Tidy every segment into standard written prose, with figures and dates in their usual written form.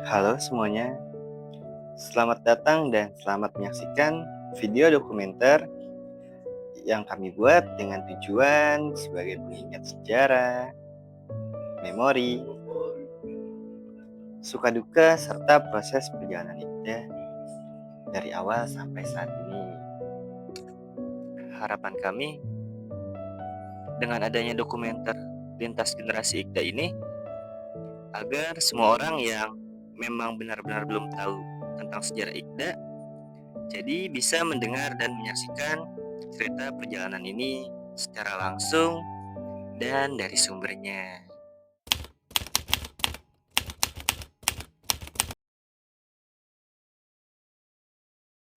Halo semuanya, selamat datang dan selamat menyaksikan video dokumenter yang kami buat dengan tujuan sebagai pengingat sejarah, memori, suka duka, serta proses perjalanan Ida dari awal sampai saat ini. Harapan kami dengan adanya dokumenter lintas generasi Iqda ini agar semua orang yang memang benar-benar belum tahu tentang sejarah Iqda jadi bisa mendengar dan menyaksikan cerita perjalanan ini secara langsung dan dari sumbernya.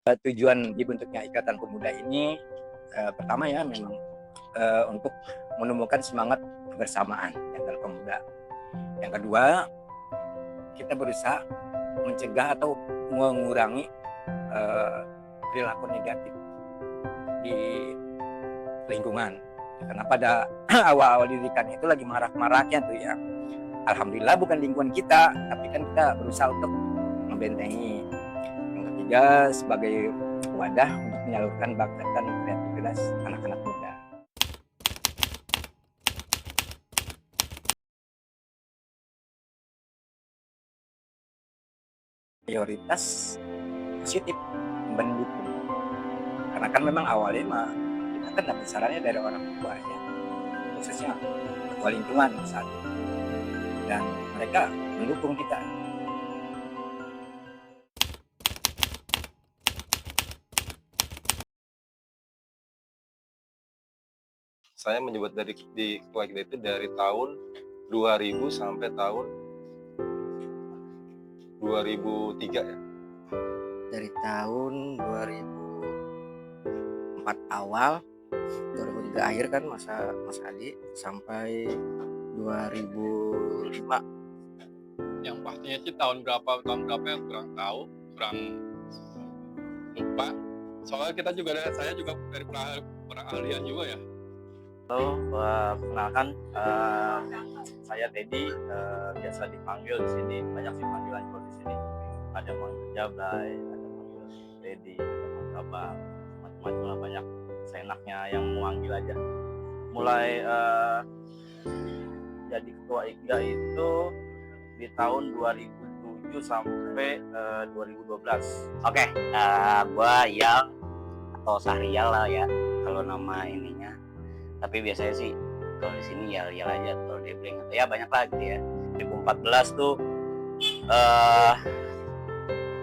Tujuan dibentuknya Ikatan Pemuda ini pertama ya memang untuk menumbuhkan semangat kebersamaan antara pemuda. Yang kedua, kita berusaha mencegah atau mengurangi perilaku negatif di lingkungan. Karena pada awal-awal didikan itu lagi marak-maraknya tuh ya. Alhamdulillah bukan lingkungan kita, tapi kan kita berusaha untuk membentengi. Yang ketiga, sebagai wadah untuk menyalurkan bakat dan kreativitas anak-anak muda. Prioritas positif mendukung, karena kan memang awalnya mah kita kan dapat sarannya dari orang tua ya, khususnya ketua lingkungan saat itu, dan mereka mendukung kita. Saya menyebut di ketua kita itu dari tahun 2000 sampai tahun 2003 ya. Dari tahun 2004 awal, 2003 akhir kan Mas Adi, sampai 2005. Yang pastinya sih tahun berapa yang kurang tahu, kurang lupa. Soalnya saya juga dari perahlian juga ya. Halo, perkenalkan, saya Teddy, biasa dipanggil di sini, banyak sih panggilan kalau di sini. Ada manggil Jablay, ada manggil Teddy, ada manggil Abang, macam-macam lah, banyak seenaknya yang memanggil aja. Mulai jadi ketua Iqda itu di tahun 2007 sampai 2012. Oke, gua Yang atau Sahrial lah ya, kalau nama ininya. Tapi biasanya sih kalau di sini ya aja atau Debleng atau ya banyak lah gitu ya. 2014 tuh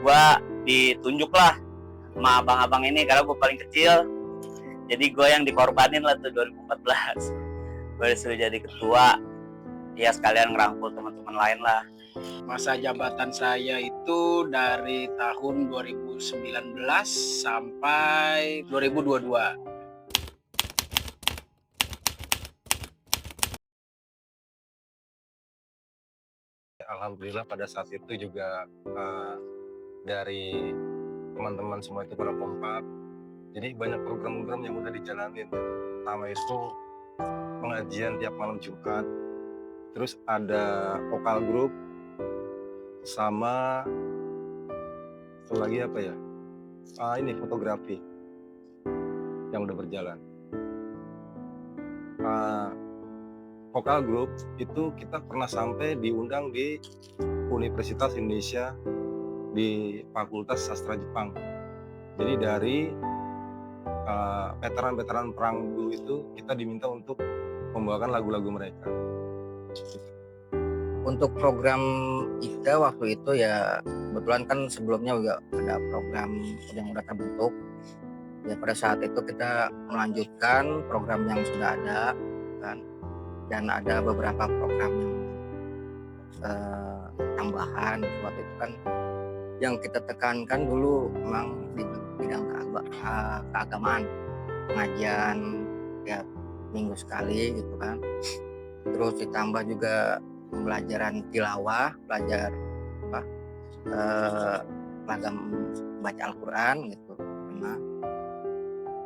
gua ditunjuk lah sama abang-abang ini karena gue paling kecil. Jadi gue yang dikorbanin lah tuh 2014. Gue disuruh jadi ketua. Ya sekalian ngerangkul teman-teman lain lah. Masa jabatan saya itu dari tahun 2019 sampai 2022. Alhamdulillah pada saat itu juga dari teman-teman semua itu pada kompak. Jadi banyak program-program yang udah dijalanin. Pertama itu pengajian tiap malam Jumat. Terus ada vokal group sama satu lagi apa ya? Ini fotografi yang udah berjalan. Vokal group itu kita pernah sampai diundang di Universitas Indonesia di Fakultas Sastra Jepang. Jadi dari veteran-veteran perang dulu itu kita diminta untuk membawakan lagu-lagu mereka. Untuk program Iqda waktu itu ya kebetulan kan sebelumnya juga ada program yang udah terbentuk. Ya pada saat itu kita melanjutkan program yang sudah ada kan, dan ada beberapa program yang tambahan. Waktu itu kan yang kita tekankan dulu memang di bidang keagamaan, pengajian ya minggu sekali gitu kan. Terus ditambah juga pembelajaran tilawah, belajar ragam baca Al-Quran gitu.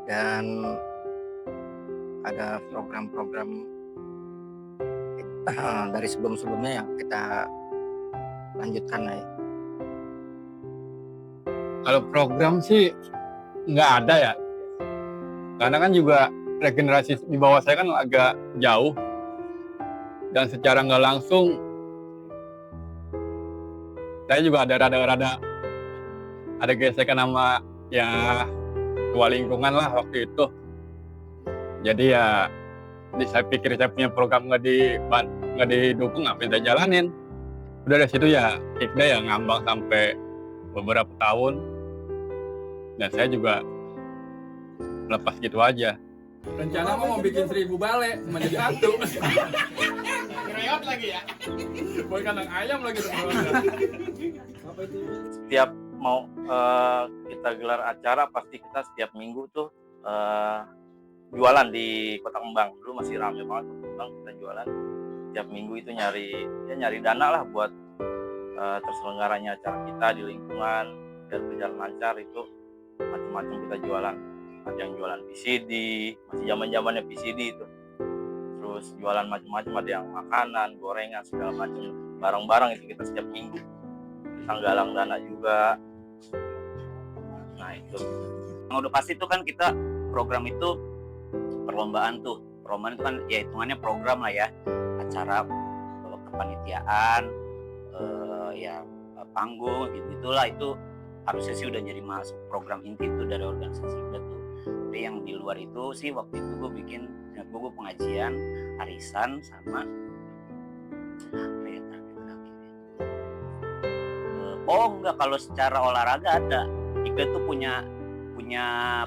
Dan ada program-program dari sebelum-sebelumnya yang kita lanjutkan ya. Kalau program sih nggak ada ya, karena kan juga regenerasi di bawah saya kan agak jauh, dan secara nggak langsung saya juga ada rada-rada ada gesekan sama ya ketua lingkungan lah waktu itu. Jadi ya saya pikir saya punya program nggak didukung, ngapain saya jalanin. Udah dari situ ya IKDA ya ngambang sampai beberapa tahun, dan saya juga lepas gitu aja. Rencana mau bikin 1000 balai, cuma jadi satu. Ngereot lagi ya. Boy kandang ayam lagi tuh. Setiap mau kita gelar acara pasti kita setiap minggu tuh jualan di Kota Kembang. Dulu masih rame banget Kota Kembang, kita jualan setiap minggu itu nyari dana lah buat terselenggaranya acara kita di lingkungan biar berjalan lancar. Itu macam-macam kita jualan. Ada yang jualan PCD, masih zaman-zamannya PCD itu. Terus jualan macam-macam, ada yang makanan, gorengan, segala macam barang-barang itu kita setiap minggu. Kita galang dana juga. Nah itu. Yang udah pasti tuh kan kita program itu perlombaan tuh. Perlombaan itu kan ya hitungannya program lah ya. Acara kepanitiaan, ya panggung gitu-gitulah, itu harusnya sih udah jadi masuk program inti tuh dari organisasi IKDA tuh. Tapi yang di luar itu sih waktu itu gue bikin, gue pengajian, arisan sama oh enggak, kalau secara olahraga ada. IKDA tuh punya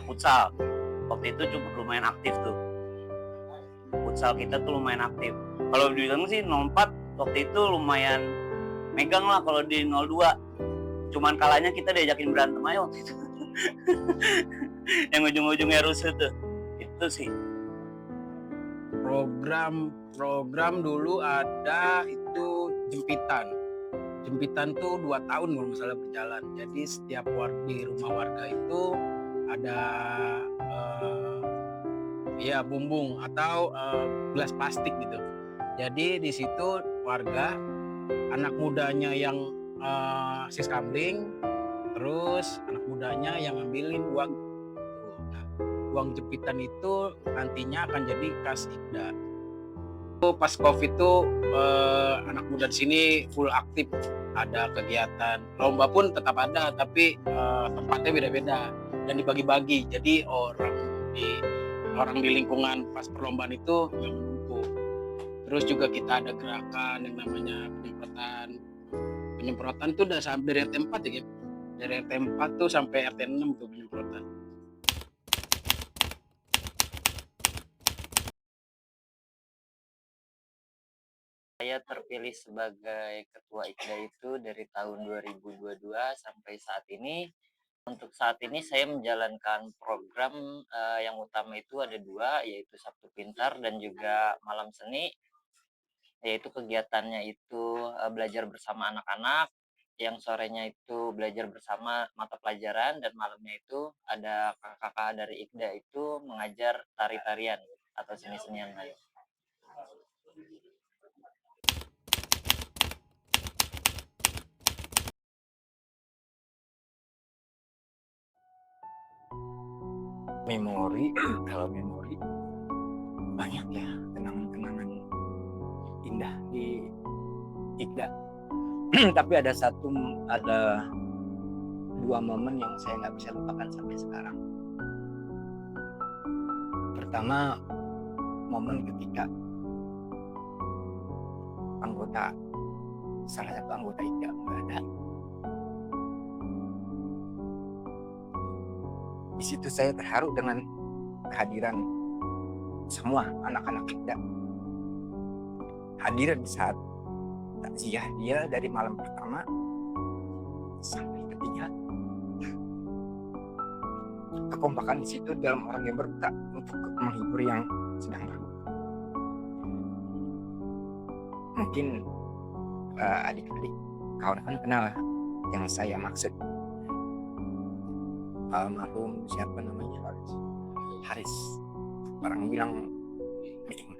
futsal. Waktu itu cukup lumayan aktif tuh. Futsal kita tuh lumayan aktif. Kalau dibilang sih 04 waktu itu lumayan megang lah kalau di 02. Cuman kalanya kita diajakin berantem aja waktu itu. Yang ujung-ujungnya rusuh tuh. Itu sih. Program dulu ada itu jempitan tuh 2 tahun kalau misalnya berjalan. Jadi setiap di rumah warga itu ada ya bumbung atau gelas plastik gitu. Jadi di situ warga, anak mudanya yang siskamling, terus anak mudanya yang ngambilin uang. Nah, uang jempitan itu nantinya akan jadi kas IKDA. Pas COVID itu anak muda di sini full aktif, ada kegiatan lomba pun tetap ada, tapi tempatnya beda-beda dan dibagi-bagi. Jadi orang di lingkungan pas perlombaan itu yang menumpuk. Terus juga kita ada gerakan yang namanya penyemprotan itu udah sampai dari RT 4 ya, dari RT 4 tuh sampai RT 6 tuh penyemprotan. Saya terpilih sebagai ketua IKDA itu dari tahun 2022 sampai saat ini. Untuk saat ini saya menjalankan program yang utama itu ada 2, yaitu Sabtu Pintar dan juga Malam Seni. Yaitu kegiatannya itu belajar bersama anak-anak, yang sorenya itu belajar bersama mata pelajaran, dan malamnya itu ada kakak-kakak dari IKDA itu mengajar tari-tarian atau seni-senian lain. Kalau memori banyak ya kenangan-kenangan indah di IKDA. Tapi ada 2 momen yang saya nggak bisa lupakan sampai sekarang. Pertama, momen ketika salah satu anggota IKDA nggak ada. Di situ saya terharu dengan kehadiran semua anak-anak IKDA. Hadir di saat takziah dia dari malam pertama sampai ketiga. Kekompakan di situ dalam orang yang berduka untuk menghibur yang sedang berduka. Mungkin adik-adik kawan-kawan kenal yang saya maksud. Almarhum siapa namanya? Haris. Orang bilang Miing.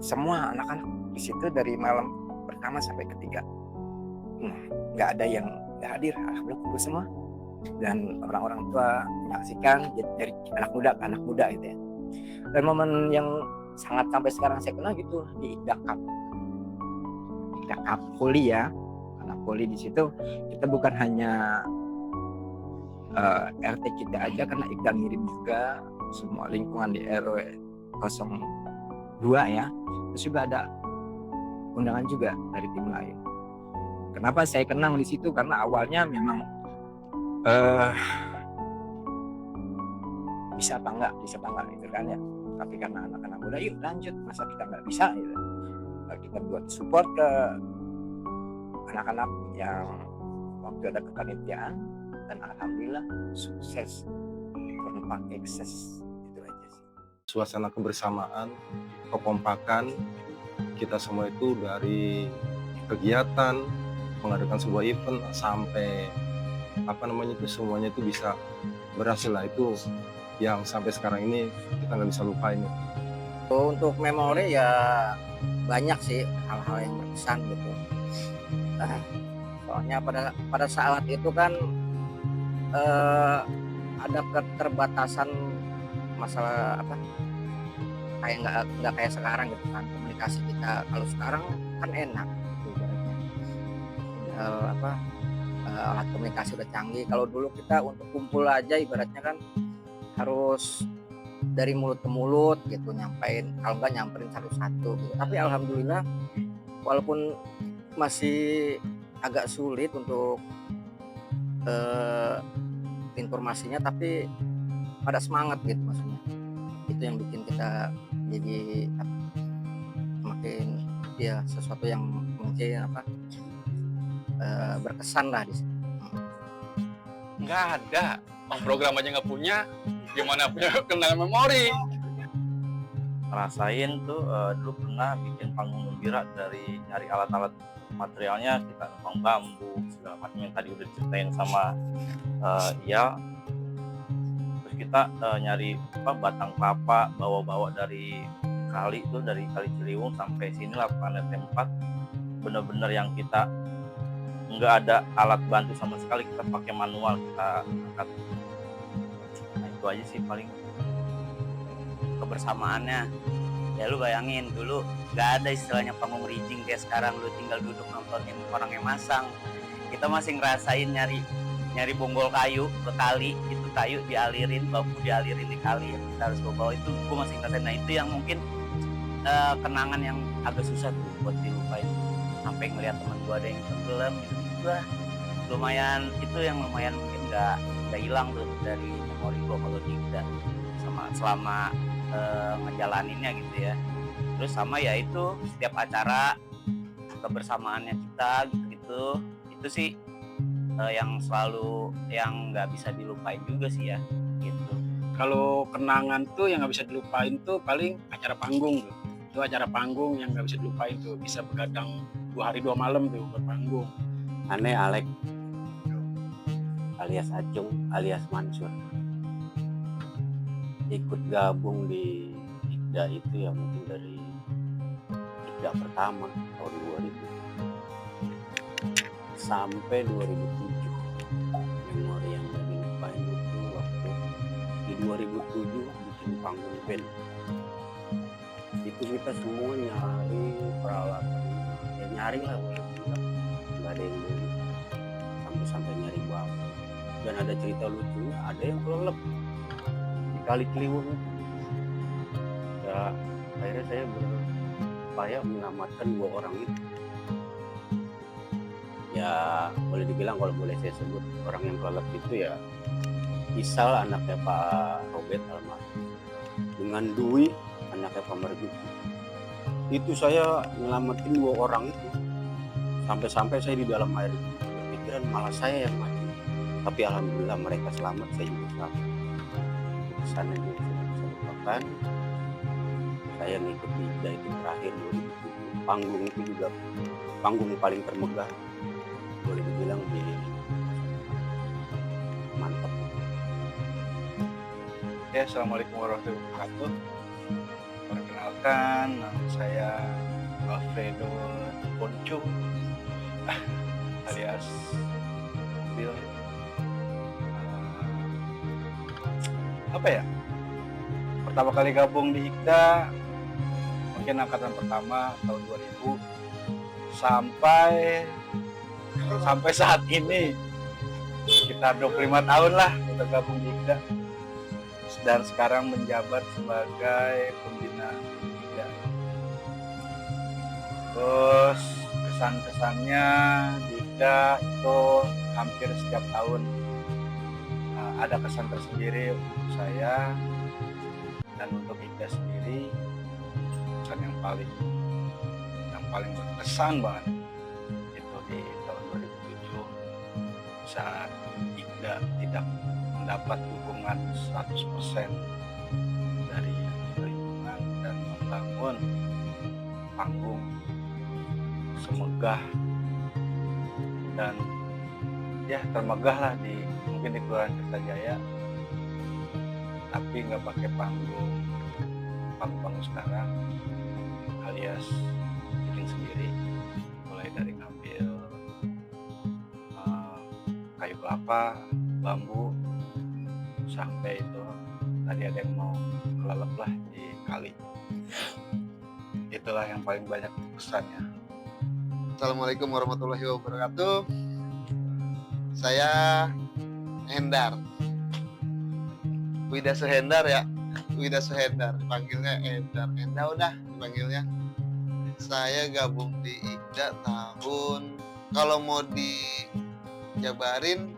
Semua anak-anak di situ dari malam pertama sampai ketiga Nah, nggak ada yang nggak hadir, alhamdulillah kumpul semua. Dan orang-orang tua menyaksikan dari anak muda ke anak muda gitu ya. Dan momen yang sangat sampai sekarang saya kenal gitu di Ikda Cup. Ikda Cup Poli ya. Anak Poli di situ kita bukan hanya RT kita aja, karena Ikda ngirim juga semua lingkungan di RW 02 ya. Terus juga ada undangan juga dari tim lain. Kenapa saya kenang di situ? Karena awalnya memang bisa apa enggak gitu kan ya. Tapi karena anak-anak muda, yuk lanjut, masa kita nggak bisa gitu. Kita buat support ke anak-anak yang waktu ada kepanitiaan, dan alhamdulillah sukses, kompak ekses, itu aja sih. Suasana kebersamaan, kekompakan kita semua itu dari kegiatan mengadakan sebuah event sampai semuanya itu bisa berhasil lah. Itu yang sampai sekarang ini kita nggak bisa lupain. Untuk memori ya banyak sih hal-hal yang berkesan gitu. Soalnya pada saat itu kan ada keterbatasan masalah kayak nggak kayak sekarang gitu kan, komunikasi kita. Kalau sekarang kan enak ibaratnya. Alat komunikasi udah canggih. Kalau dulu kita untuk kumpul aja ibaratnya kan harus dari mulut ke mulut gitu, kalau nggak nyamperin satu-satu gitu. Tapi alhamdulillah walaupun masih agak sulit untuk informasinya, tapi pada semangat gitu maksudnya. Itu yang bikin kita jadi semakin ya sesuatu yang mungkin berkesan lah di sini. Nggak ada. Program aja nggak punya, gimana punya kenal memori? Rasain tuh dulu pernah bikin panggung gembira dari nyari alat-alat materialnya, kita numpang bambu segala macam yang tadi udah diceritain sama ya. Terus kita nyari batang kelapa, bawa-bawa dari kali itu, dari Kali Ciliwung sampai sini lah Planet 4. Bener-bener yang kita nggak ada alat bantu sama sekali, kita pakai manual, kita angkat. Nah itu aja sih paling kebersamaannya. Ya lu bayangin dulu nggak ada istilahnya panggung rigging kayak sekarang, lu tinggal duduk nontonin orang yang masang. Kita masih ngerasain nyari bonggol kayu ke kali, itu kayu dialirin, bambu dialirin di kali, kita harus bawa itu. Gue masih ngerasain. Nah itu yang mungkin kenangan yang agak susah tuh buat dilupain. Sampai ngeliat teman gue ada yang tenggelam gitu, lumayan, itu yang lumayan mungkin nggak hilang tuh dari memori gue kalau tidak selama ngejalaninnya gitu ya. Terus sama ya itu setiap acara kebersamaannya kita gitu itu sih yang selalu yang nggak bisa dilupain juga sih ya gitu. Kalau kenangan tuh yang nggak bisa dilupain tuh paling acara panggung tuh. Itu acara panggung yang nggak bisa dilupain tuh, bisa begadang 2 hari 2 malam tuh berpanggung. Aneh Alek alias Acung alias Mansur ikut gabung di Ikda itu ya mungkin dari Ikda pertama tahun 2000 sampai 2007. Memori yang gak dilupain itu waktu di 2007 bikin panggung band. Itu kita semua nyari peralatan, ya nyari lah, nggak ada yang beli, sampai nyari bambu. Dan ada cerita lucunya, ada yang kelelep di Kali Ciliwung. Ya akhirnya saya berupaya menyelamatkan 2 orang itu. Ya boleh dibilang, kalau boleh saya sebut, orang yang kelelep itu ya Isal anaknya Pak Robert almarhum, dengan Dwi anaknya Pak Marjuki. Itu saya nyelamatin 2 orang itu, sampai-sampai saya di dalam air itu berpikiran malah saya yang mati, tapi alhamdulillah mereka selamat, saya juga selamat. Kesannya yang saya bisa lupakan, saya ngikut di Ikda itu terakhir 2007. Panggung itu juga panggung paling termegah, boleh dibilang di mantap. Ya, assalamualaikum warahmatullahi wabarakatuh. Perkenalkan, nama saya Alfredo Ponco. alias Bill. Apa ya? Pertama kali gabung di IKDA mungkin angkatan pertama tahun 2000 sampai saat ini sekitar 25 tahun lah kita gabung di IKDA dan sekarang menjabat sebagai pembina IKDA. Terus kesan-kesannya di IKDA itu hampir setiap tahun ada kesan tersendiri untuk saya dan untuk IKDA sendiri. Kesan yang paling berkesan banget itu di tahun 2007 saat IKDA tidak mendapat dukungan 100% dari lingkungan dan membangun panggung semegah dan ya termegah lah mungkin di Kelurahan Kertajaya, tapi nggak pakai panggung sekarang alias bikin sendiri, mulai dari ngambil kayu kelapa, bambu, sampai itu tadi ada yang mau kelelep lah di kali. Itulah yang paling banyak pesannya. Assalamualaikum warahmatullahi wabarakatuh. Saya Hendar, Wida Suhendar ya, Wida Suhendar, dipanggilnya Hendar. Enda udah dipanggilnya. Saya gabung di IKDA tahun, kalau mau dijabarin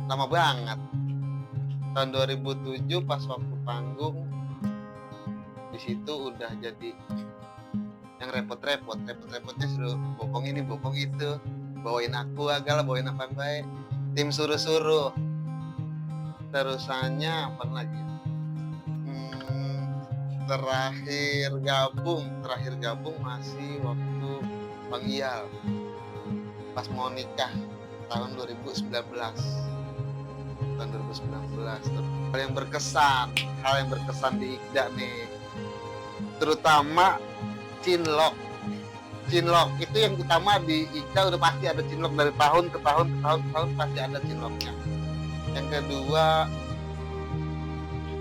lama banget, tahun 2007 pas waktu panggung. Di situ udah jadi yang repotnya suruh bopong ini bopong itu, bawain aku agak lah, bawain apa baik, tim suruh terusannya apa lagi, terakhir gabung masih waktu Bang Iyal pas mau nikah tahun 2019. Hal yang berkesan di IKDA nih, terutama Cinlok itu yang utama di IKDA. Udah pasti ada Cinlok, dari tahun ke tahun pasti ada Cinloknya. Yang kedua,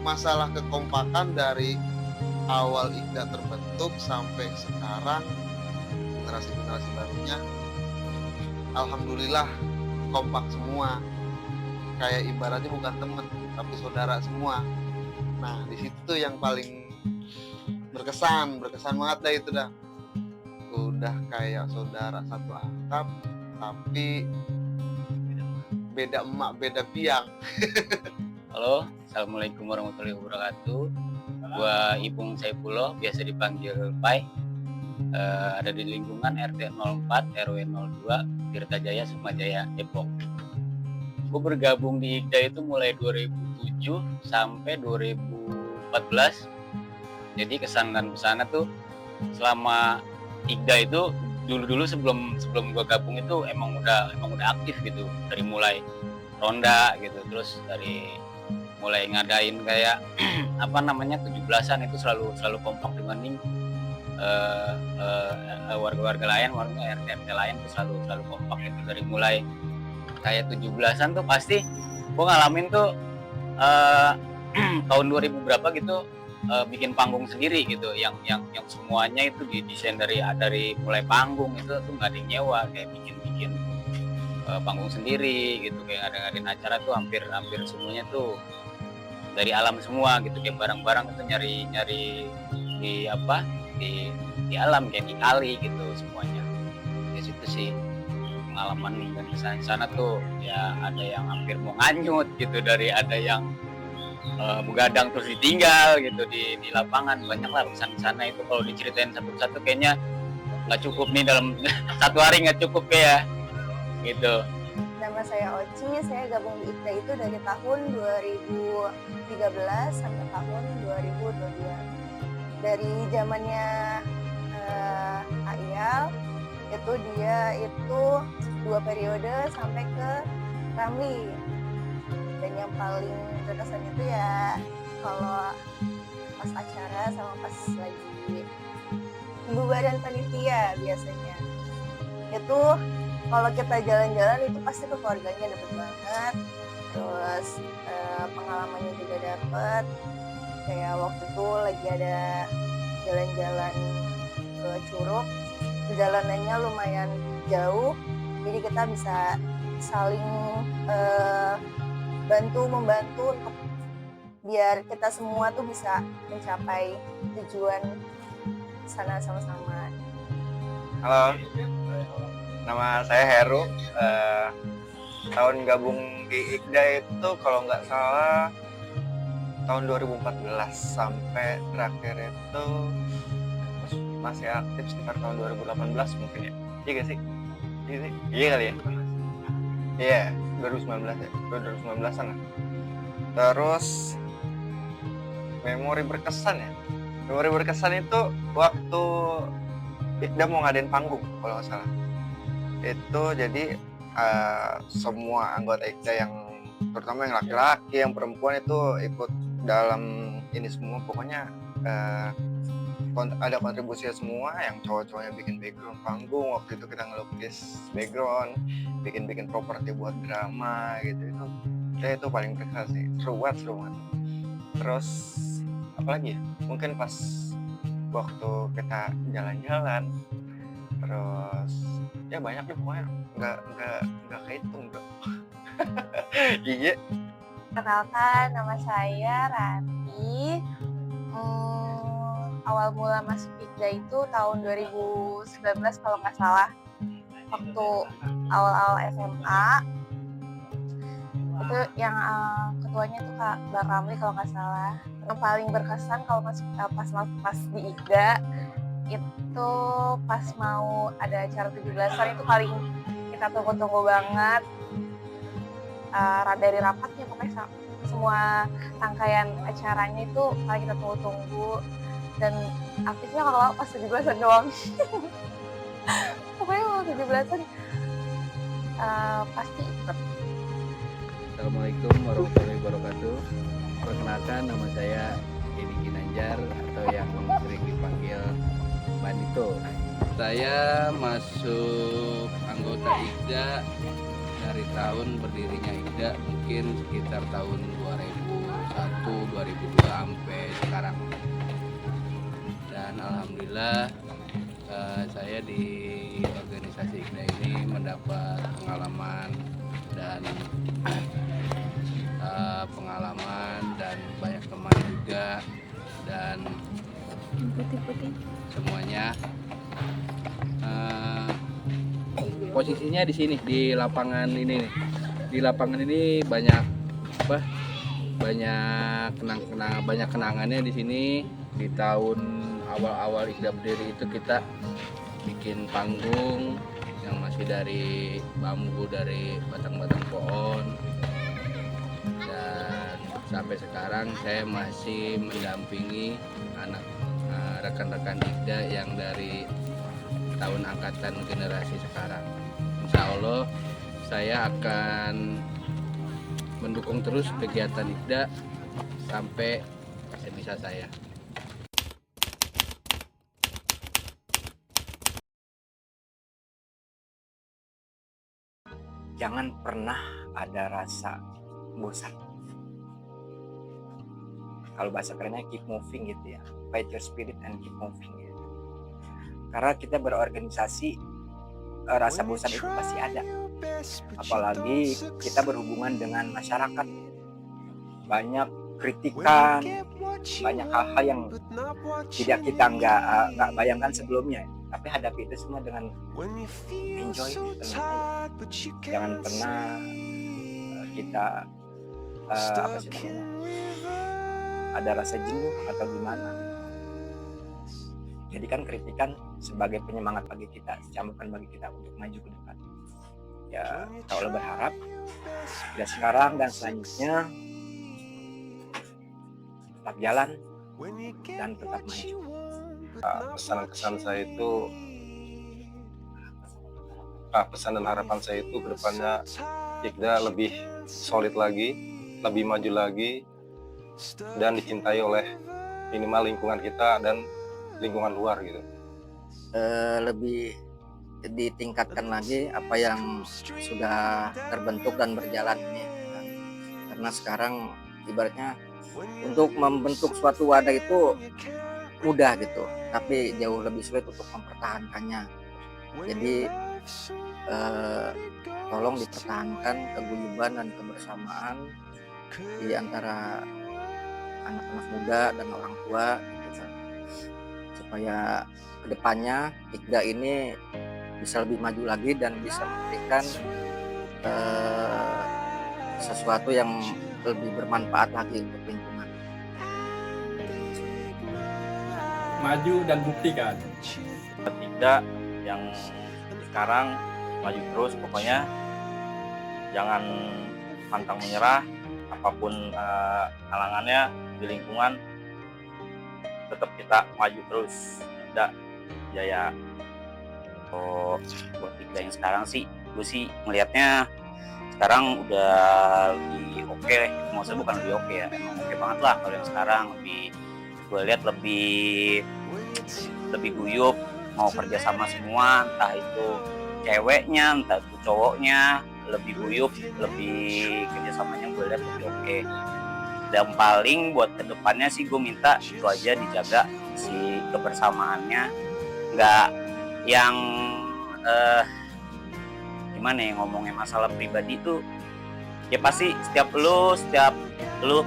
masalah kekompakan dari awal IKDA terbentuk sampai sekarang, generasi barunya alhamdulillah kompak semua, kayak ibaratnya bukan temen tapi saudara semua. Nah di situ yang paling berkesan banget dah, itu dah udah kayak saudara satu atap tapi beda emak beda biang. Halo, assalamualaikum warahmatullahi wabarakatuh. Gua Ipung Saifullah, biasa dipanggil Pai. Ada di lingkungan RT 04 RW 02 Tirtajaya Sukmajaya Depok. Gue bergabung di IKDA itu mulai 2007 sampai 2014. Jadi kesan dan pesannya tuh selama IKDA itu dulu sebelum gue gabung itu emang udah aktif gitu, dari mulai ronda gitu, terus dari mulai ngadain kayak 17-an itu selalu kompak dibanding warga-warga lain, warga RT lain itu selalu kompak itu. Dari mulai kayak 17-an tuh pasti gue ngalamin tuh tahun 2000 berapa gitu, bikin panggung sendiri gitu, yang semuanya itu didesain dari mulai panggung itu tuh nggak ada yang nyewa, kayak bikin panggung sendiri gitu, kayak ngadain acara tuh hampir semuanya tuh dari alam semua gitu, kayak barang-barang itu nyari di alam, kayak di kali gitu semuanya. Di situ sih pengalaman dan kesan sana tuh ya, ada yang hampir mau nganyut gitu, dari ada yang begadang terus ditinggal gitu di lapangan. Banyak lah pesan sana itu, kalau diceritain satu-satu kayaknya nggak cukup nih, dalam satu hari nggak cukup ya gitu. Nama saya Oci, saya gabung di IKDA itu dari tahun 2013 sampai tahun 2022. Dari zamannya Ayal itu dia itu 2 periode sampai ke Ramli. Dan yang paling berkesan itu ya kalau pas acara sama pas lagi pembubaran panitia biasanya. Itu kalau kita jalan-jalan itu pasti ke keluarganya dapet banget, terus pengalamannya juga dapet. Kayak waktu itu lagi ada jalan-jalan ke Curug, perjalanannya lumayan jauh, jadi kita bisa saling membantu untuk biar kita semua tuh bisa mencapai tujuan sana sama-sama. Halo, nama saya Heru. Tahun gabung di IKDA itu kalau nggak salah tahun 2014 sampai terakhir itu masih aktif sekitar tahun 2018 mungkin ya. Iya gak sih? Iya sih? Iya kali ya? Iya, 2019 ya. 2019-an lah. Terus memori berkesan ya. Memori berkesan itu waktu IKDA mau ngadain panggung kalau nggak salah. Itu jadi semua anggota IKDA yang terutama yang laki-laki, yang perempuan itu ikut dalam ini semua. Pokoknya ada kontribusinya semua. Yang cowok-cowoknya bikin background panggung, waktu itu kita ngelukis background, bikin properti buat drama gitu. Itu paling berkesan sih, seru banget. Terus apalagi ya, mungkin pas waktu kita jalan-jalan, terus ya banyak deh pokoknya, nggak kehitung bro. Iya. Kenalkan, nama saya Rati. Awal mula masuk IKDA itu tahun 2019 kalau nggak salah, waktu awal-awal SMA. Itu yang ketuanya tuh Kak Bang Ramli kalau nggak salah. Yang paling berkesan kalau pas di IKDA itu pas mau ada acara 17-an itu paling kita tunggu-tunggu banget. Dari rapatnya pokoknya semua rangkaian acaranya itu paling kita tunggu-tunggu, dan aktifnya kalau pas 17-an doang. Pokoknya kalau 17-an pasti ikut. Assalamualaikum warahmatullahi wabarakatuh. Perkenalkan, nama saya Edi Ginanjar atau yang sering dipanggil Bandito. Saya masuk anggota IKDA dari tahun berdirinya IKDA mungkin sekitar tahun 2001, 2002 sampai sekarang. Dan alhamdulillah saya di organisasi IKDA ini mendapat pengalaman dan banyak teman juga, dan semuanya posisinya di sini di lapangan ini nih. Di lapangan ini banyak kenangannya di sini. Di tahun awal-awal IKDA berdiri itu kita bikin panggung yang masih dari bambu, dari batang-batang pohon, dan sampai sekarang saya masih mendampingi rekan-rekan IKDA yang dari tahun angkatan generasi sekarang. Insya Allah saya akan mendukung terus kegiatan IKDA sampai sebisa saya. Jangan pernah ada rasa bosan. Kalau bahasa kerennya keep moving gitu ya. Fight your spirit and keep moving gitu. Karena kita berorganisasi, rasa bosan itu pasti ada. Apalagi kita berhubungan dengan masyarakat. Banyak kritikan, banyak hal-hal yang tidak kita nggak bayangkan sebelumnya. Tapi hadapi itu semua dengan enjoy, tenang aja. Jangan pernah kita ada rasa jenuh atau gimana. Jadikan kritikan sebagai penyemangat bagi kita, cambukan bagi kita untuk maju ke depan. Ya, kita Allah berharap dari sekarang dan selanjutnya tetap jalan dan tetap maju. Pesan-pesan saya itu, pesan dan harapan saya itu kedepannya IKDA lebih solid lagi, lebih maju lagi, dan dicintai oleh minimal lingkungan kita dan lingkungan luar gitu. Lebih ditingkatkan lagi apa yang sudah terbentuk dan berjalan ini. Karena sekarang ibaratnya untuk membentuk suatu wadah itu mudah gitu, tapi jauh lebih sulit untuk mempertahankannya. Jadi tolong dipertahankan keguyuban dan kebersamaan di antara anak-anak muda dan orang tua gitu, supaya kedepannya IKDA ini bisa lebih maju lagi dan bisa memberikan sesuatu yang lebih bermanfaat lagi untuk lingkungan. Maju dan buktikan. IKDA yang sekarang maju terus, pokoknya jangan pantang menyerah apapun halangannya di lingkungan, tetap kita maju terus. IKDA jaya. Oh, buat IKDA yang sekarang sih, gue sih melihatnya sekarang udah lebih oke. Maksudnya bukan lebih oke ya, emang oke banget lah kalau yang sekarang. Lebih gue lihat lebih guyup, mau kerja sama semua, entah itu ceweknya entah itu cowoknya, lebih guyup, lebih kerjasamanya gue lihat lebih oke. Dan paling buat kedepannya sih gue minta itu aja dijaga si kebersamaannya, nggak yang gimana ya ngomongnya masalah pribadi tuh ya, pasti setiap lu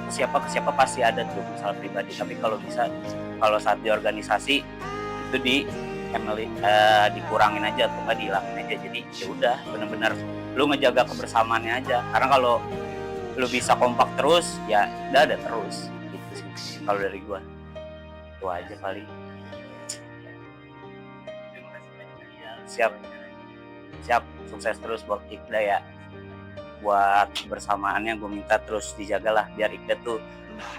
ke siapa pasti ada tuh masalah pribadi. Tapi kalau bisa, kalau saat di organisasi itu dikurangin aja atau nggak dihilangin aja. Jadi ya udah benar-benar lu ngejaga kebersamaannya aja, karena kalau lu bisa kompak terus ya udah ada terus gitu sih kalau dari gua. Itu aja paling. Siap sukses terus buat IKDA ya. Buat kebersamaannya gue minta terus dijagalah biar IKDA tuh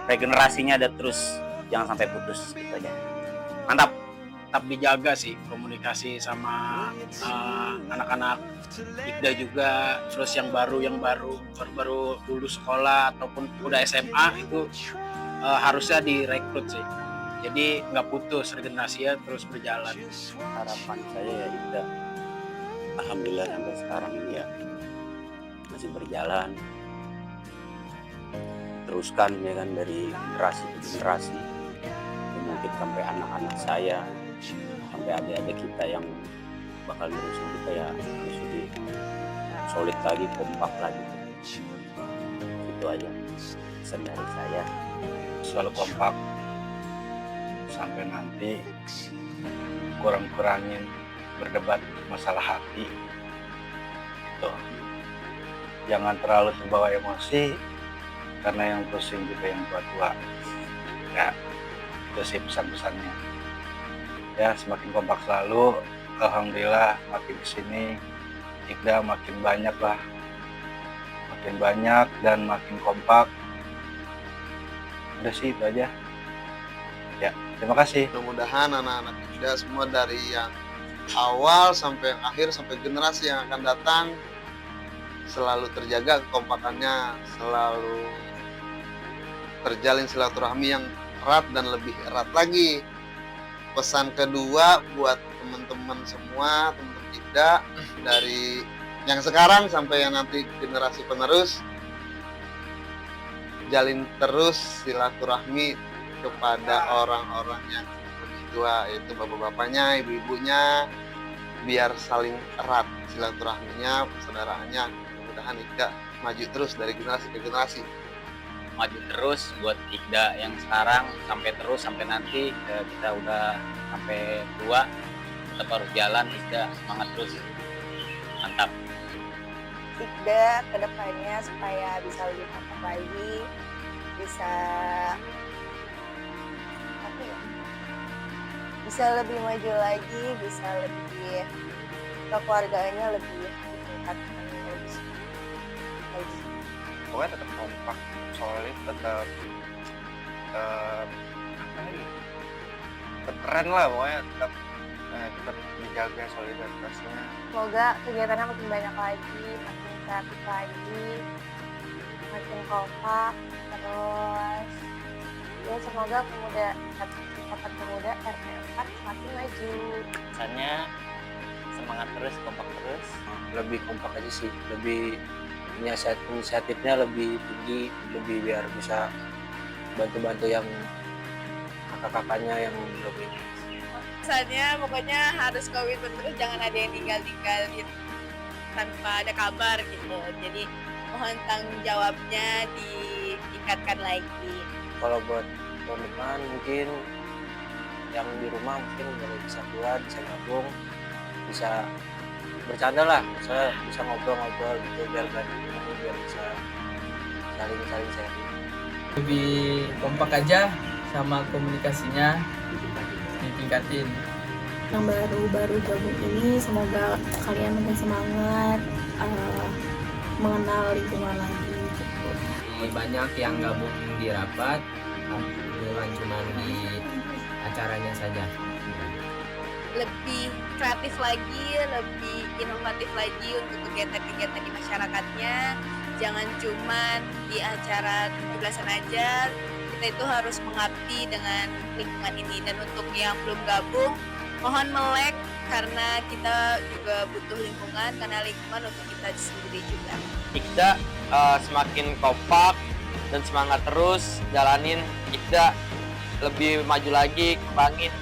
regenerasinya ada terus, jangan sampai putus gitu aja. Mantap. Tetap dijaga sih komunikasi sama anak-anak IKDA juga, terus yang baru lulus sekolah ataupun udah SMA itu harusnya direkrut sih. Jadi nggak putus, regenerasinya terus berjalan. Harapan saya ya IKDA, alhamdulillah sampai sekarang ini ya masih berjalan, teruskan ya kan, dari generasi ke generasi, mungkin sampai anak-anak saya, sampai adik-adik kita yang bakal nerusin kita ya harus lebih solid lagi, kompak lagi. Itu aja pesan dari saya. Selalu kompak sampai nanti, kurang-kurangin berdebat masalah hati. Tuh. Jangan terlalu terbawa emosi, karena yang pusing juga yang tua-tua. Ya, itu sih pesan-pesannya. Ya, semakin kompak selalu. Alhamdulillah makin kesini IKDA makin banyak lah. Makin banyak dan makin kompak. Udah sih itu aja. Ya, terima kasih. Mudah-mudahan anak-anak IKDA semua dari yang awal sampai yang akhir, sampai generasi yang akan datang selalu terjaga kekompakannya, selalu terjalin silaturahmi yang erat dan lebih erat lagi. Pesan kedua buat teman-teman semua, teman-teman IKDA dari yang sekarang sampai yang nanti generasi penerus, jalin terus silaturahmi kepada orang-orang yang lebih tua, yaitu bapak-bapaknya, ibu-ibunya, biar saling erat silaturahminya, persaudaraannya. Mudah-mudahan IKDA maju terus dari generasi ke generasi. Maju terus buat IKDA yang sekarang, sampai nanti kita udah sampai tua, tetap harus jalan. IKDA semangat terus, mantap. IKDA kedepannya supaya bisa lebih mantap lagi, bisa bisa lebih maju lagi, bisa lebih kekeluargaannya lebih ditingkatkan lagi. Pokoknya tetap kompak, solid, tetap tetap keren lah, pokoknya tetap dijaga solidaritasnya. Semoga kegiatannya makin banyak lagi, makin kreatif lagi, makin kompak, terus ya semoga Ikatan Pemuda RT 4 semakin maju. Pesannya semangat terus, kompak terus. Lebih kompak aja sih, lebih inisiatifnya lebih tinggi, lebih biar bisa bantu-bantu yang kakak-kakaknya yang belum ini. Pesannya pokoknya harus komitmen terus, jangan ada yang tinggal-tinggalin tanpa ada kabar gitu. Jadi mohon tanggung jawabnya ditingkatkan lagi. Kalau buat teman-teman mungkin yang di rumah mungkin bisa keluar, bisa gabung, bisa bercanda lah, bisa ngobrol-ngobrol gitu biar bisa saling sharing. Lebih kompak aja sama komunikasinya ditingkatin. Yang baru gabung ini semoga kalian makin semangat mengenal lingkungan lagi gitu. Banyak yang gabung di rapat, bukan cuma di acaranya saja. Lebih kreatif lagi, lebih inovatif lagi untuk kegiatan-kegiatan di masyarakatnya. Jangan cuma di acara 17-an aja, kita itu harus mengabdi dengan lingkungan ini. Dan untuk yang belum gabung, mohon melek karena kita juga butuh lingkungan, karena lingkungan untuk kita sendiri juga. Ikda semakin kompak dan semangat terus jalanin Ikda, lebih maju lagi, kembangin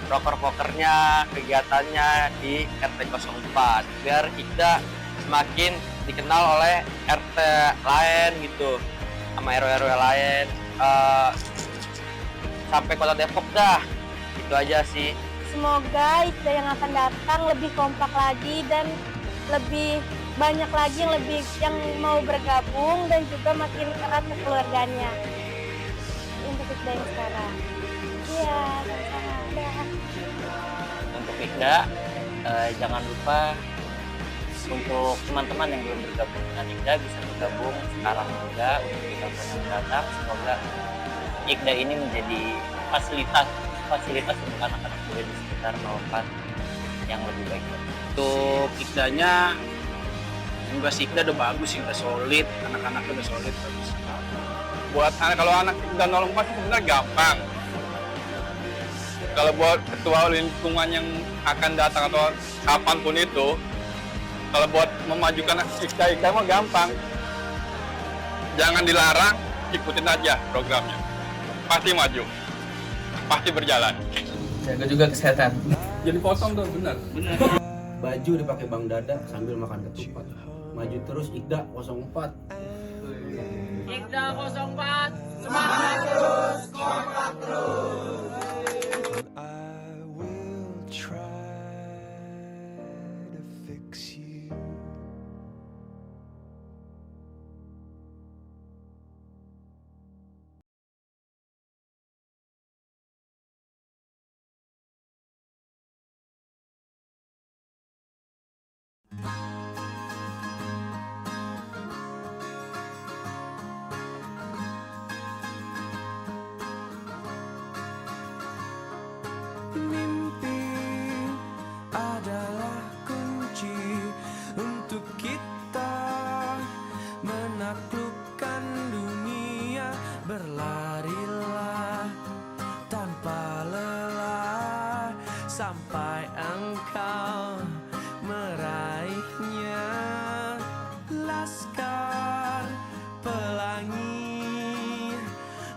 proker-prokernya, kegiatannya di RT 04 biar Ikda semakin dikenal oleh RT lain gitu, sama RW lain, sampai Kota Depok dah. Itu aja sih. Semoga IKDA yang akan datang lebih kompak lagi dan lebih banyak lagi yang mau bergabung dan juga makin erat kekeluarganya untuk IKDA yang sekarang. Iya, sama-sama. Untuk IKDA, jangan lupa untuk teman-teman yang belum bergabung dengan IKDA bisa bergabung sekarang juga untuk di tahun yang datang. Semoga IKDA ini menjadi fasilitas untuk anak-anak muda di sekitar 04 yang lebih baik. Untuk IKDA-nya, semoga si IKDA udah bagus sih, udah solid, anak-anaknya udah solid, bagus. Buat kalau anak IKDA 04 itu sebenarnya gampang. Kalau buat ketua lingkungan yang akan datang atau kapanpun itu, kalau buat memajukan IKDA mah gampang. Jangan dilarang, ikutin aja programnya. Pasti maju, pasti berjalan. Jaga juga kesehatan. Jadi potong tuh, benar. Baju dipakai Bang Dada sambil makan ketupat. Maju terus IKDA 04. IKDA 04, semangat terus, kompak terus. Mimpi adalah kunci untuk kita menaklukkan dunia. Berlarilah tanpa lelah sampai engkau meraihnya. Laskar pelangi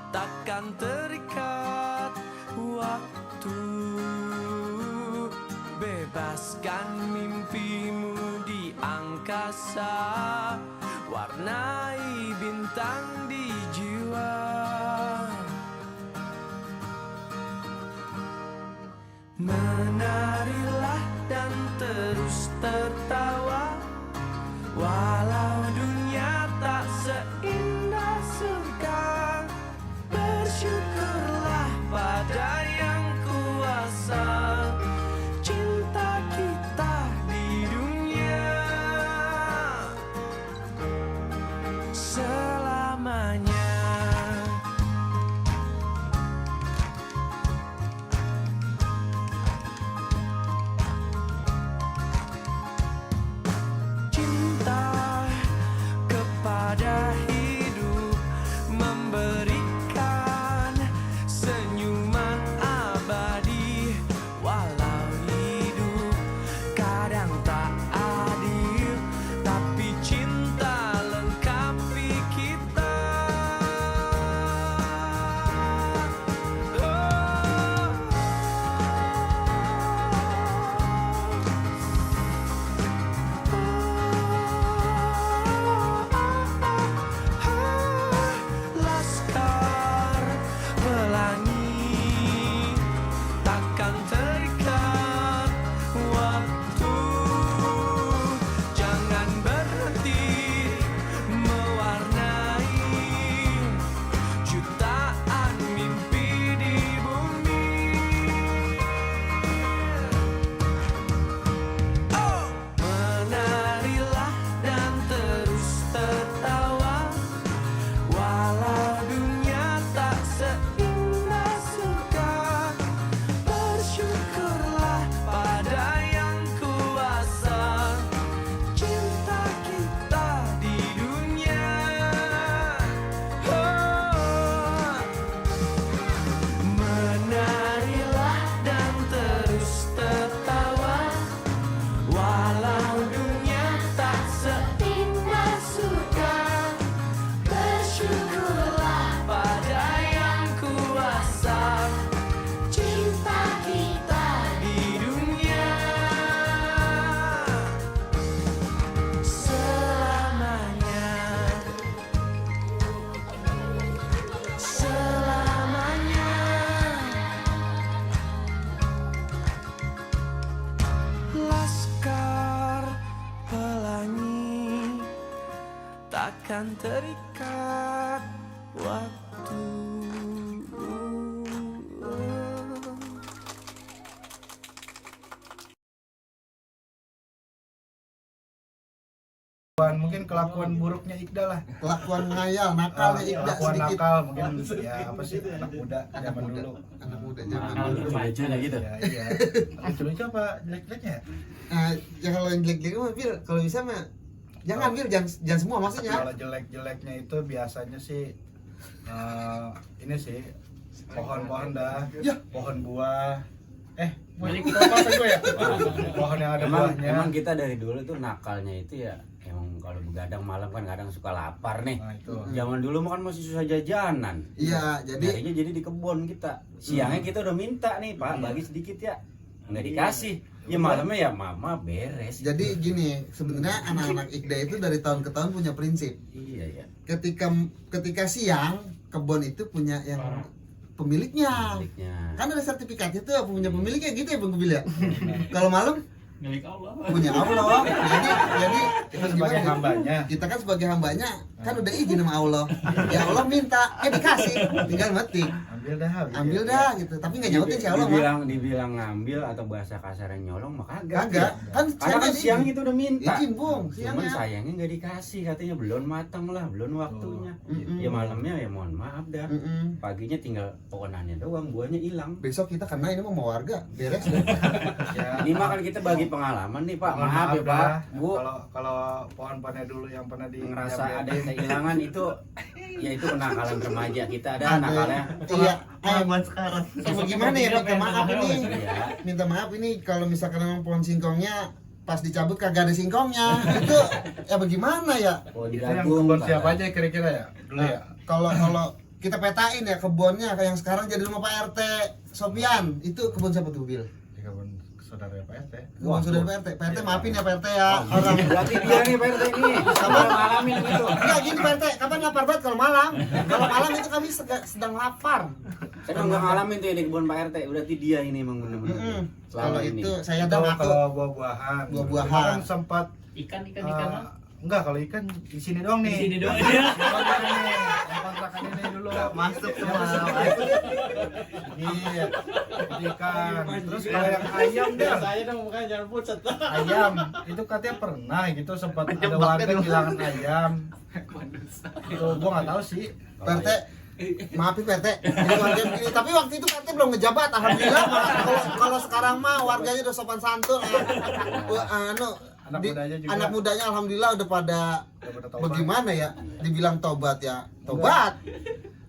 takkan terikat waktu. Bebaskan mimpimu di angkasa, warnai bintang di jiwa. Menarilah dan terus tertawa, walau dunia tak seindah surga. Bersyukurlah pada yang kuasa, cinta kita di dunia selamanya. Cinta Walau dunia tak seindah surga, bersyukurlah pada yang kuasa. Cinta kita di dunia selamanya, selamanya. Laskar pelangi takkan terikat waktu. Mungkin kelakuan buruknya Iqda lah. Kelakuan ngayal, nakalnya Iqda Kelakuan sedikit. nakal mungkin ya apa sih anak muda zaman dulu. Anak muda zaman Nakal, dulu. lucu-lucunya gitu. Iya. Lucu-lucu apa jelek-jeleknya? Ya kalau yang jelek-jelek mah Bil, kalau bisa mah jangan Bil, jangan semua maksudnya. Kalau jelek-jeleknya itu biasanya sih ini sih pohon-pohon dah, pohon buah. Balik apa gue ya? Pohon yang ada buahnya. Emang kita dari dulu tuh nakalnya itu ya emang kalau begadang malam kan kadang suka lapar nih. Zaman dulu mah kan masih susah jajanan. Iya, nyarinya jadi di kebun kita. Siangnya kita udah minta nih Pak, bagi sedikit ya. Nggak dikasih. Ya malamnya ya mama beres. Jadi gini, sebenarnya anak-anak Iqda itu dari tahun ke tahun punya prinsip. Iya ya. Ketika siang kebun itu punya yang pemiliknya. Kan ada sertifikatnya tuh punya pemiliknya gitu ya Bang Kubil ya. Kalau malam milik Allah. Punya Allah. Jadi kita sebagai hambanya. Kita kan sebagai hambanya kan udah izin sama Allah. Ya Allah minta, ya dikasih, tinggal metik. Ambil dah gitu. Tapi nggak nyautin si Allah mah. Dibilang ngambil atau bahasa kasarnya nyolong mah kagak. Kagak. Kan Karena siang itu udah minta. Izin Bung, Cuman siangnya. sayangnya nggak dikasih, katanya belum matang lah, belum waktunya. Ya malamnya ya mohon maaf dah. Paginya tinggal pokonannya doang, buahnya hilang. Besok kita karena ini mau warga beres. Ini mah kan kita bagi pengalaman nih Pak. Maaf ya Pak. Bu. Kalau pohon-pohonnya dulu yang pernah di Ngerasa ada yang kehilangan itu ya itu kenakalan remaja kita ada Ada. nakalnya. Iya. Buat sekarang. Bagaimana ya minta maaf ini? Iya. Minta maaf ini kalau misalkan memang pohon singkongnya pas dicabut kagak ada singkongnya. Itu ya bagaimana ya? Itu yang kebun siapa aja kira-kira ya? Dulu ya. Kalau kita petain ya kebunnya kayak yang sekarang jadi rumah Pak RT Sofian, itu kebun siapa tuh Bil? Kebun saudara Pak RT. Kebun saudara Pak RT. Pak RT maafin ya Pak RT ya. Orang berarti dia nih Pak RT ini. Sama ngalamin gitu. Enggak gini Pak RT, kapan lapar banget kalau malam? Kalau malam itu kami sedang lapar. Saya nggak ngalamin tuh ya di kebun Pak RT. Berarti dia ini emang bener-bener. Kalau itu saya Itu dah kalau buah-buahan. Buah-buahan. Kan sempat Ikan. enggak, kalau ikan di sini doang nih. Di sini doang. Yang kontrakan ini dulu. Masuk semua. Iya. Ikan. Terus kalau yang ayam deh. Saya dong bukan jangan pucat. Ayam itu katanya pernah gitu sempat ada warga kehilangan ayam. Itu gua nggak tahu sih. Pak RT maafin Pak RT. Ini warga begini. Tapi waktu itu Pak RT belum ngejabat. Alhamdulillah. Kalau sekarang mah warganya udah sopan santun. Anak mudanya alhamdulillah udah pada bagaimana ya? Dibilang tobat ya, tobat.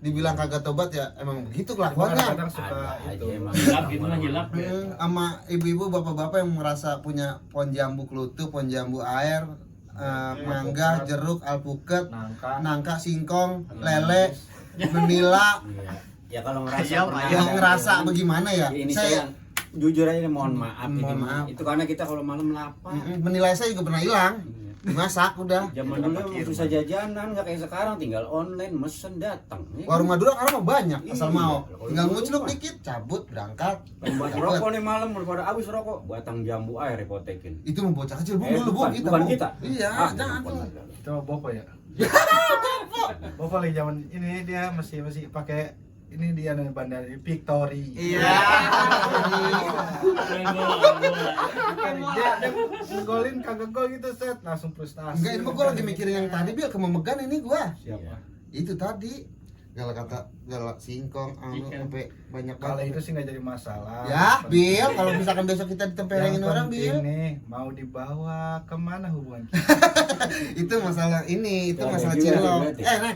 Dibilang kagak tobat ya, emang begitu kelakuannya. Kadang suka itu. Hilap gitu mah hilap. Sama ibu-ibu, bapak-bapak yang merasa punya pohon jambu kelutu, pohon jambu air, mangga, jeruk, alpukat, nangka, singkong, lele, menila. Ya kalau ngerasa Yang ngerasa bagaimana ya? Ini Saya jujur aja mohon maaf Mohon maaf. Itu karena kita kalau malam lapar. menilai saya juga pernah hilang. Dimasak udah. Zaman dulu emang susah jajanan, nggak kayak sekarang tinggal online mesen datang. Warung Madura karena mah banyak, asal Iya. mau. Kalau Tinggal dulu ngucluk mah. dikit, cabut, berangkat. Buat Cabut. rokok nih malam daripada habis rokok, batang jambu air hipotekin. Itu mau bocah kecil, Bung, dulu, bukan, Bung, kita, bukan Bung. kita. Iya, Ah, jangan. bukan. Itu Bopo ya. Bopo lagi zaman ini dia masih pakai ini dia nih bandar Victory. Iya. Dia ngegolin kagak gol gitu set langsung frustasi. Enggak, ini mah gua lagi mikirin yang tadi, Bil, kememegan ini gua. Siapa? Itu tadi. Galak singkong, sampai banyak Kalau banget. itu sih nggak jadi masalah. Ya, Bil, kalau misalkan besok kita ditempelengin Yang orang, penting Bil. nih mau dibawa kemana hubungan kita? Itu masalah ini, itu Ya, masalah ada juga cinlok. berarti. Nah,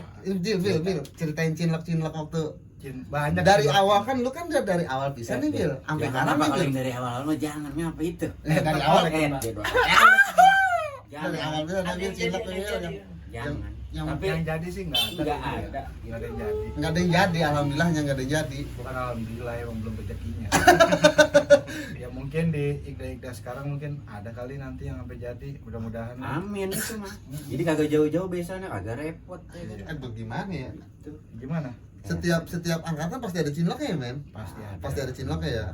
Bil, ceritain cinlok waktu banyak dari sih, awal kan lu kan dari awal bisa nih Bil sampai Jangan sekarang apa nih kalau Bil. yang dari awal mah jangan ngapa itu. Dari awal kan Jangan. dari awal bisa tapi cilok Bil Jangan. tapi yang jadi sih nggak ada. Nggak ada. Nggak ada yang jadi. nggak ada yang jadi, alhamdulillahnya nggak ada yang jadi. Bukan alhamdulillah, emang belum rezekinya. Ya mungkin di Ikda sekarang mungkin ada kali nanti yang sampai jadi, mudah-mudahan. Amin itu mah. Jadi kagak jauh-jauh biasanya, agak repot. Aduh gimana ya? Gimana? Setiap angkatan pasti ada cinloknya ya men? Pasti ada cinloknya ya.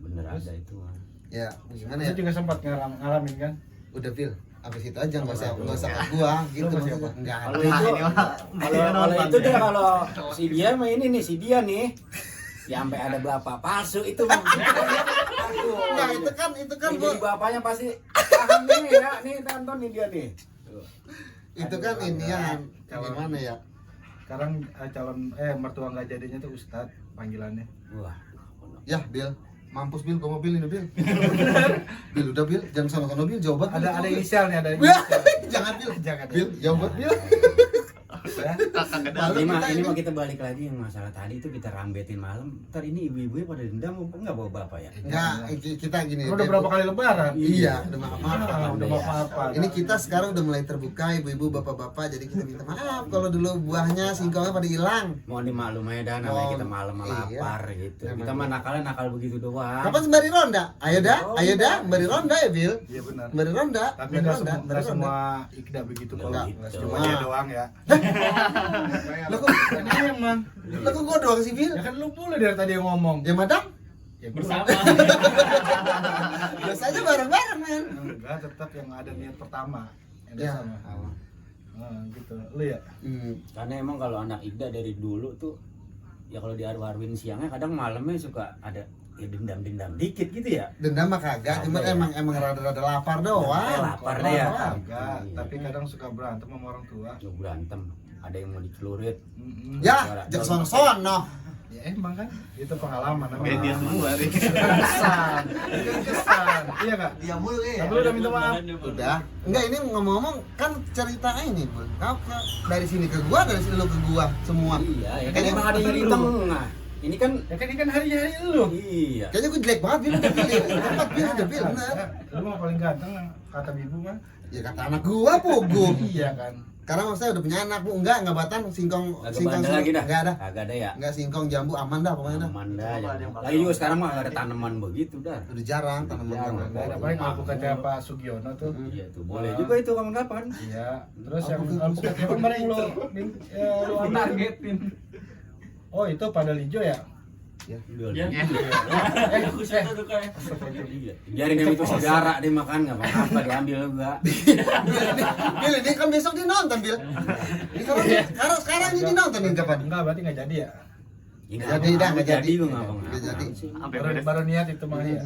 Bener ada itu mah. Ya gimana Saya ya? juga sempat ngalamin kan. Udah Bil, sampai situ aja nggak usah ke gua gitu maksudnya. Enggak Kalau ada. itu deh kalau si dia mah ini nih, si dia nih. Ya sampai ada bapak palsu itu mah. Nah, itu kan Yang jadi bapaknya pasti paham nih ya, nih tonton nih dia nih. itu kan ini yang gimana ya? Sekarang calon mertua nggak jadinya tuh Ustadz panggilannya. Wah. Ya Bil, mampus Bil, kau mau Bil ini Bil. Bil udah Bil, jangan sono-sono Bil, jawab Ada inisialnya, ada Jangan Bil, jangan Bil, jawab Bil. Ini mah kita balik lagi yang masalah tadi itu kita rambetin malam. Ntar ini ibu-ibu pada dendam nggak bawa bapak ya? Enggak, kita gini. Udah berapa kali lebaran? Iya, udah maaf-maafan. Udah maaf-maafan. Ini kita sekarang udah mulai terbuka ibu-ibu, bapak-bapak, jadi kita minta maaf kalau dulu buahnya singkongnya pada hilang. Mohon dimaklum aja dah, namanya kita malam lapar gitu. Kita mah nakal begitu doang. Kapan sembari ronda? Ayo dah, sembari ronda ya Bil. Iya benar. Sembari ronda. Tapi nggak semua Ikda begitu kok. Nggak cuma dia doang ya. Lo kok emang? Lo kok gua doang sih Bil? Ya kan lu boleh dari tadi yang ngomong. Ya madam? Ya bersama. Biasanya bareng-bareng men. Enggak, tetap yang ada niat pertama. Yang Ya. sama. Gitu. Lu ya? Karena emang kalau anak Ikda dari dulu tuh ya kalau diarwah-arwin siangnya kadang malamnya suka ada ya dendam-dendam dikit gitu ya. Dendam mah kagak, cuma emang rada-rada lapar doang. Lapar deh ya. Kagak, tapi kadang suka berantem sama orang tua. Berantem. Ada yang mau dicelurit. Ya, jangan sono-sono. Ya emang kan itu pengalaman namanya. Kayak dia semua nih. Kesan. Iya enggak? Dia mulu ya. Tapi lu udah minta maaf. Udah. Enggak, ini ngomong-ngomong kan cerita ini, Bun. Kau dari sini ke gua, dari sini lu ke gua semua. Iya, ya kan emang ada yang di tengah. Ini kan hari-hari lu. Iya. Kayaknya gua jelek banget Bil, udah pilih. Tempat Bil, udah Bil, benar. Lu mah paling ganteng kata ibu mah. Ya kata anak gua pogo. Iya kan. Karena maksudnya udah punya anak, Bu. Enggak batan singkong Bandel lagi dah. Enggak ada. Kagak ada ya. Enggak singkong jambu aman dah pokoknya dah. Aman dah. Lagi juga sekarang mah ada tanaman begitu dah. Udah jarang tanaman. Ada paling alpukat kayak Pak Sugiono tuh. Iya tuh, boleh juga itu kapan-kapan. Iya. Terus yang alpukat yang kemarin lu targetin. Oh, itu pada hijau ya? Ya. Biarin yang itu saudara dia makan nggak apa-apa diambil juga. Bil, ini kan besok dia nonton Bil. Ini sekarang ini nonton nih kapan? Enggak, berarti nggak jadi ya? Nggak jadi. Nggak jadi. Baru niat itu mah ya.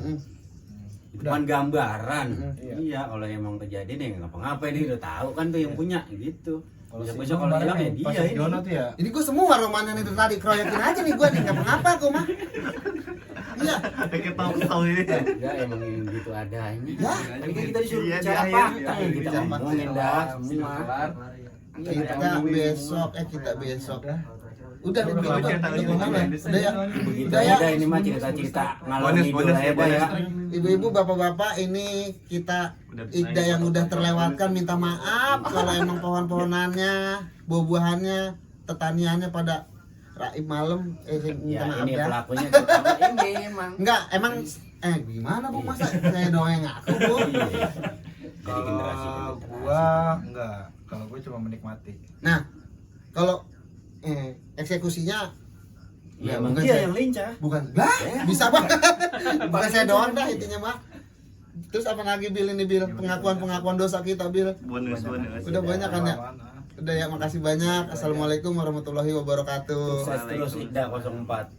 Itu kan gambaran. Iya, kalau emang kejadian ya nggak ngapa-ngapa dia udah tahu kan tuh yang punya gitu. Besok kalau hilang ya dia ini. Ini gue semua romannya itu tadi keroyokin aja nih gue nih nggak ngapa gue mah. Iya. Kayak tahu ini. Ya emang gitu adanya. Ya. Tadi kan kita disuruh bicara fakta, kita ngomongin dah semua. Kita besok. Udah Begitu ini mah cerita-cerita ngalor ngidul aja ya. Ibu-ibu, bapak-bapak, ini kita Ikda yang udah terlewatkan minta maaf kalau emang pohon-pohonannya, buah-buahannya, tetaniannya pada raib malam. Minta maaf ini ya. pelakunya pertama ini emang. Enggak, emang gimana Bu masa saya doang yang ngaku Bu? Jadi generasi gua enggak. Kalau gua cuma menikmati. Nah, kalau eksekusinya ya emang dia yang lincah. Bukan lah, bisa banget. Bukan saya doang dah intinya mah. Terus apa lagi Bil ini Bil? Pengakuan dosa kita Bil. Bonus. Udah banyak kan ya? Udah ya, makasih banyak. Assalamualaikum warahmatullahi wabarakatuh. Sukses terus Ikda 04.